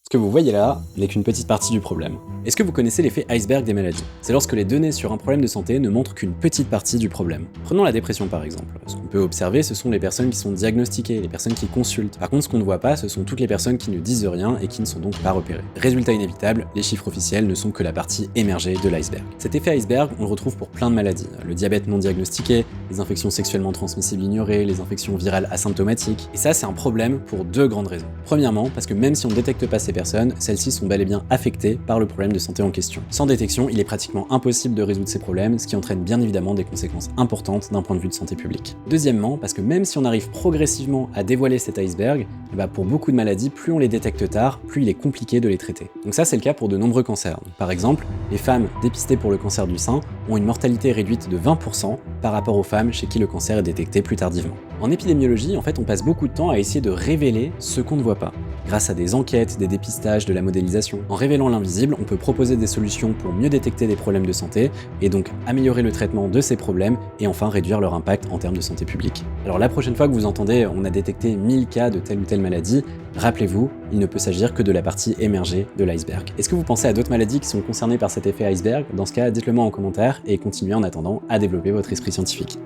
Ce que vous voyez là n'est qu'une petite partie du problème. Est-ce que vous connaissez l'effet iceberg des maladies? C'est lorsque les données sur un problème de santé ne montrent qu'une petite partie du problème. Prenons la dépression par exemple. Ce qu'on peut observer, ce sont les personnes qui sont diagnostiquées, les personnes qui consultent. Par contre, ce qu'on ne voit pas, ce sont toutes les personnes qui ne disent rien et qui ne sont donc pas repérées. Résultat inévitable, les chiffres officiels ne sont que la partie émergée de l'iceberg. Cet effet iceberg, on le retrouve pour plein de maladies. Le diabète non diagnostiqué, les infections sexuellement transmissibles ignorées, les infections virales asymptomatiques. Et ça, c'est un problème pour deux grandes raisons. Premièrement, parce que même si on ne détecte pas ces personnes, celles-ci sont bel et bien affectées par le problème de santé en question. Sans détection, il est pratiquement impossible de résoudre ces problèmes, ce qui entraîne bien évidemment des conséquences importantes d'un point de vue de santé publique. Deuxièmement, parce que même si on arrive progressivement à dévoiler cet iceberg, pour beaucoup de maladies, plus on les détecte tard, plus il est compliqué de les traiter. Donc ça, c'est le cas pour de nombreux cancers. Par exemple, les femmes dépistées pour le cancer du sein ont une mortalité réduite de 20% par rapport aux femmes chez qui le cancer est détecté plus tardivement. En épidémiologie, en fait, on passe beaucoup de temps à essayer de révéler ce qu'on ne voit pas. Grâce à des enquêtes, des dépistages, de la modélisation. En révélant l'invisible, on peut proposer des solutions pour mieux détecter des problèmes de santé et donc améliorer le traitement de ces problèmes et enfin réduire leur impact en termes de santé publique. Alors la prochaine fois que vous entendez on a détecté 1000 cas de telle ou telle maladie, rappelez-vous, il ne peut s'agir que de la partie émergée de l'iceberg. Est-ce que vous pensez à d'autres maladies qui sont concernées par cet effet iceberg? Dans ce cas, dites-le moi en commentaire et continuez en attendant à développer votre esprit scientifique.